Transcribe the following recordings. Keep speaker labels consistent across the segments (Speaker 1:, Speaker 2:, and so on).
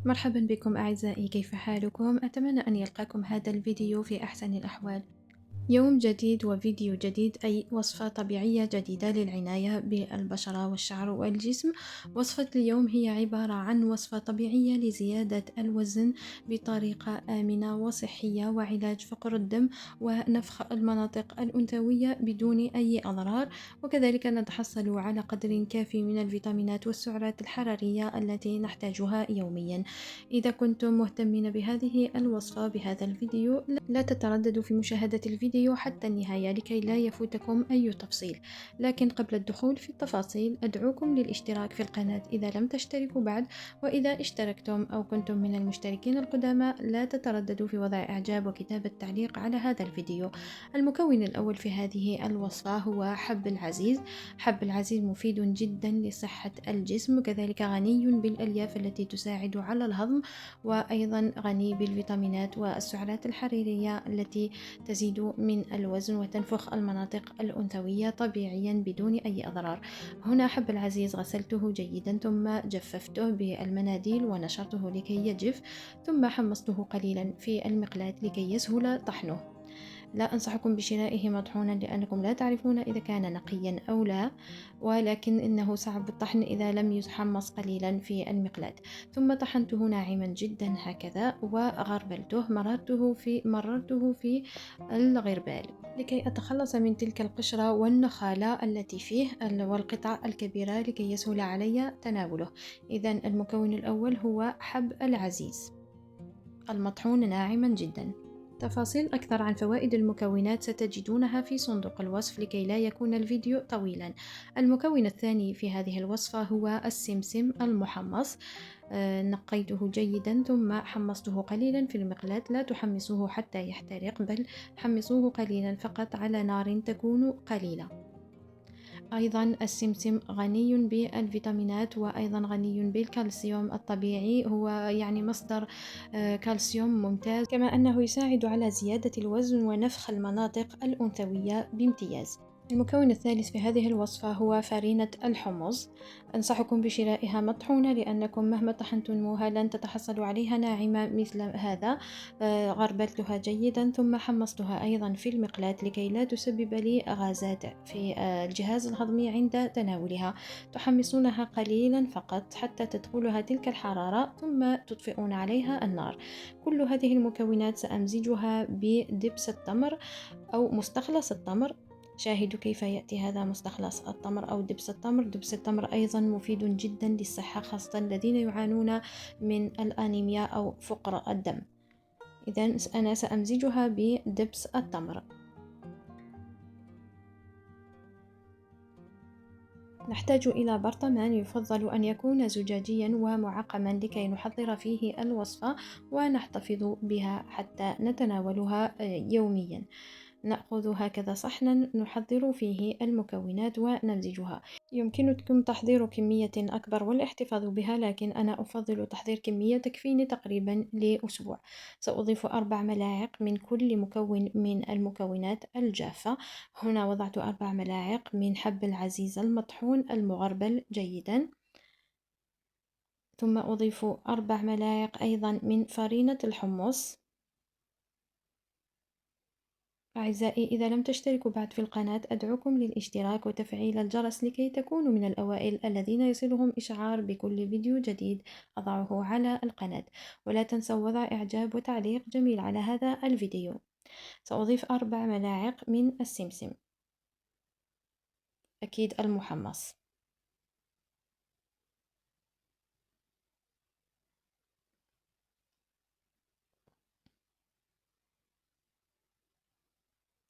Speaker 1: مرحبا بكم أعزائي، كيف حالكم؟ أتمنى أن يلقاكم هذا الفيديو في أحسن الأحوال. يوم جديد وفيديو جديد، أي وصفة طبيعية جديدة للعناية بالبشرة والشعر والجسم. وصفة اليوم هي عبارة عن وصفة طبيعية لزيادة الوزن بطريقة آمنة وصحية، وعلاج فقر الدم ونفخ المناطق الأنثوية بدون أي أضرار. وكذلك نتحصل على قدر كافي من الفيتامينات والسعرات الحرارية التي نحتاجها يوميا. إذا كنتم مهتمين بهذه الوصفة بهذا الفيديو، لا تترددوا في مشاهدة الفيديو حتى النهاية لكي لا يفوتكم أي تفصيل. لكن قبل الدخول في التفاصيل، أدعوكم للاشتراك في القناة إذا لم تشتركوا بعد، وإذا اشتركتم أو كنتم من المشتركين القدامى لا تترددوا في وضع إعجاب وكتابة تعليق على هذا الفيديو. المكون الأول في هذه الوصفة هو حب العزيز. حب العزيز مفيد جدا لصحة الجسم، وكذلك غني بالألياف التي تساعد على الهضم، وأيضا غني بالفيتامينات والسعرات الحرارية التي تزيد من الوزن وتنفخ المناطق الأنثوية طبيعيا بدون أي أضرار. هنا حب العزيز غسلته جيدا، ثم جففته بالمناديل ونشرته لكي يجف، ثم حمصته قليلا في المقلاة لكي يسهل طحنه. لا أنصحكم بشرائه مطحونا لأنكم لا تعرفون إذا كان نقيا أو لا، ولكن إنه صعب الطحن إذا لم يتحمص قليلا في المقلاة. ثم طحنته ناعما جدا هكذا وغربلته، مررته في الغربال لكي أتخلص من تلك القشرة والنخالة التي فيه والقطع الكبيرة لكي يسهل علي تناوله. إذن المكون الأول هو حب العزيز المطحون ناعما جدا. تفاصيل أكثر عن فوائد المكونات ستجدونها في صندوق الوصف لكي لا يكون الفيديو طويلا. المكون الثاني في هذه الوصفة هو السمسم المحمص. نقيته جيدا ثم حمصته قليلا في المقلاة. لا تحمصوه حتى يحترق، بل حمصوه قليلا فقط على نار تكون قليلة. أيضا السمسم غني بالفيتامينات وأيضا غني بالكالسيوم الطبيعي، هو يعني مصدر كالسيوم ممتاز، كما أنه يساعد على زيادة الوزن ونفخ المناطق الأنثوية بامتياز. المكون الثالث في هذه الوصفة هو فرينة الحمص. أنصحكم بشرائها مطحونة لأنكم مهما طحنتموها لن تتحصلوا عليها ناعمة مثل هذا. غربلتها جيدا ثم حمصتها أيضا في المقلاة لكي لا تسبب لي غازات في الجهاز الهضمي عند تناولها. تحمصونها قليلا فقط حتى تدخلها تلك الحرارة، ثم تطفئون عليها النار. كل هذه المكونات سأمزجها بدبس التمر أو مستخلص التمر. شاهدوا كيف يأتي هذا مستخلص التمر أو دبس التمر. دبس التمر أيضا مفيد جدا للصحة، خاصة الذين يعانون من الأنيميا أو فقر الدم. إذن أنا سأمزجها بدبس التمر. نحتاج إلى برطمان، يفضل أن يكون زجاجيا ومعقما لكي نحضر فيه الوصفة ونحتفظ بها حتى نتناولها يوميا. نأخذ هكذا صحنا نحضر فيه المكونات ونمزجها. يمكنكم تحضير كمية أكبر والاحتفاظ بها، لكن أنا أفضل تحضير كمية تكفيني تقريبا لأسبوع. سأضيف 4 ملاعق من كل مكون من المكونات الجافة. هنا وضعت 4 ملاعق من حب العزيز المطحون المغربل جيدا، ثم أضيف 4 ملاعق أيضا من فرينة الحمص. أعزائي، إذا لم تشتركوا بعد في القناة أدعوكم للاشتراك وتفعيل الجرس لكي تكونوا من الأوائل الذين يصلهم إشعار بكل فيديو جديد أضعه على القناة. ولا تنسوا وضع إعجاب وتعليق جميل على هذا الفيديو. سأضيف 4 ملاعق من السمسم، أكيد المحمص.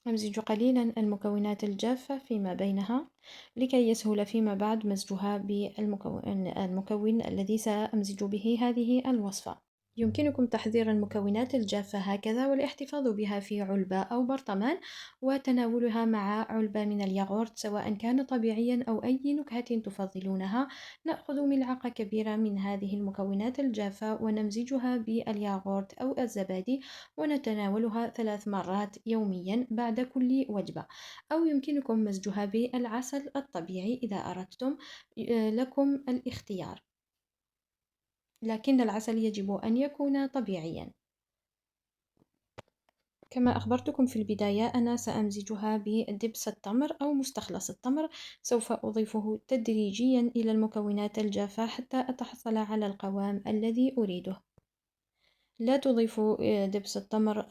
Speaker 1: أمزج قليلا المكونات الجافة فيما بينها لكي يسهل فيما بعد مزجها بالمكون الذي سأمزج به هذه الوصفة. يمكنكم تحضير المكونات الجافة هكذا والاحتفاظ بها في علبة أو برطمان، وتناولها مع علبة من الياغورت سواء كان طبيعيا أو أي نكهة تفضلونها. نأخذ ملعقة كبيرة من هذه المكونات الجافة ونمزجها بالياغورت أو الزبادي، ونتناولها 3 مرات يوميا بعد كل وجبة. أو يمكنكم مزجها بالعسل الطبيعي إذا أردتم، لكم الاختيار. لكن العسل يجب أن يكون طبيعيا. كما أخبرتكم في البداية، أنا سأمزجها بدبس التمر أو مستخلص التمر. سوف أضيفه تدريجيا إلى المكونات الجافة حتى أتحصل على القوام الذي أريده. لا تضيفوا دبس التمر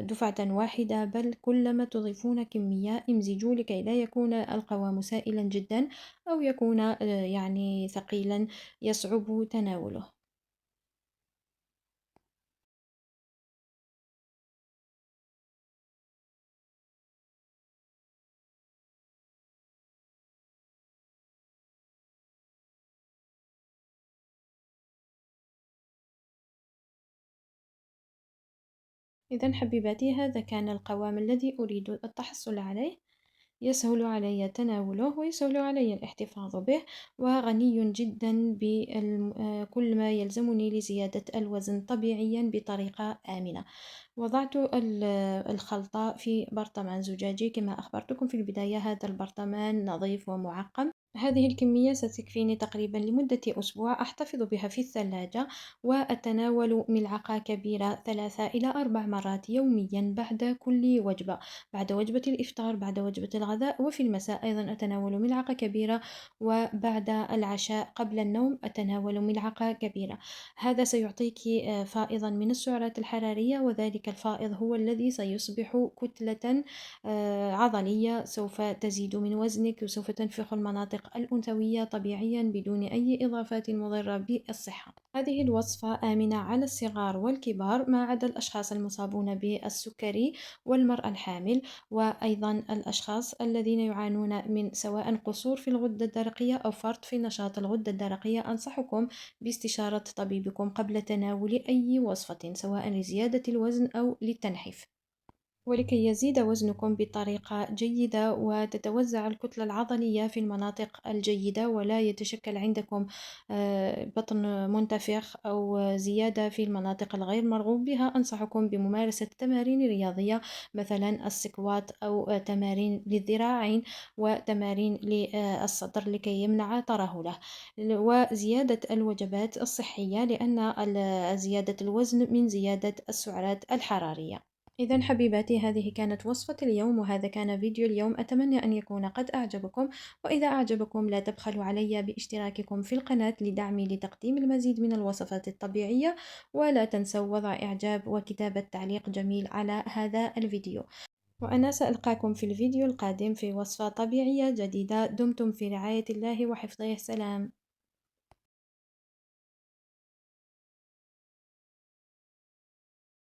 Speaker 1: دفعة واحدة، بل كلما تضيفون كمية امزجوا لكي لا يكون القوام سائلا جدا أو يكون يعني ثقيلا يصعب تناوله. إذا حبيباتي، هذا كان القوام الذي أريد التحصل عليه. يسهل علي تناوله ويسهل علي الاحتفاظ به، وغني جدا بكل ما يلزمني لزيادة الوزن طبيعيا بطريقة آمنة. وضعت الخلطة في برطمان زجاجي كما أخبرتكم في البداية. هذا البرطمان نظيف ومعقم. هذه الكمية ستكفيني تقريبا لمدة أسبوع، أحتفظ بها في الثلاجة وأتناول ملعقة كبيرة 3 إلى 4 مرات يوميا بعد كل وجبة، بعد وجبة الإفطار، بعد وجبة الغداء، وفي المساء أيضا أتناول ملعقة كبيرة، وبعد العشاء قبل النوم أتناول ملعقة كبيرة. هذا سيعطيك فائضا من السعرات الحرارية، وذلك الفائض هو الذي سيصبح كتلة عضلية سوف تزيد من وزنك، وسوف تنفخ المناطق الأنثوية طبيعيا بدون أي إضافات مضرة بالصحة. هذه الوصفة آمنة على الصغار والكبار، ما عدا الأشخاص المصابون بالسكري والمرأة الحامل، وأيضا الأشخاص الذين يعانون من سواء قصور في الغدة الدرقية أو فرط في نشاط الغدة الدرقية. أنصحكم باستشارة طبيبكم قبل تناول أي وصفة، سواء لزيادة الوزن أو للتنحيف. ولكي يزيد وزنكم بطريقة جيدة وتتوزع الكتلة العضلية في المناطق الجيدة، ولا يتشكل عندكم بطن منتفخ أو زيادة في المناطق الغير مرغوب بها، أنصحكم بممارسة تمارين رياضية مثلا السكوات أو تمارين للذراعين وتمارين للصدر لكي يمنع ترهله، وزيادة الوجبات الصحية، لأن زيادة الوزن من زيادة السعرات الحرارية. إذا حبيباتي، هذه كانت وصفة اليوم، وهذا كان فيديو اليوم. أتمنى أن يكون قد أعجبكم، وإذا أعجبكم لا تبخلوا علي باشتراككم في القناة لدعمي لتقديم المزيد من الوصفات الطبيعية، ولا تنسوا وضع إعجاب وكتابة تعليق جميل على هذا الفيديو. وأنا سألقاكم في الفيديو القادم في وصفة طبيعية جديدة. دمتم في رعاية الله وحفظه. سلام.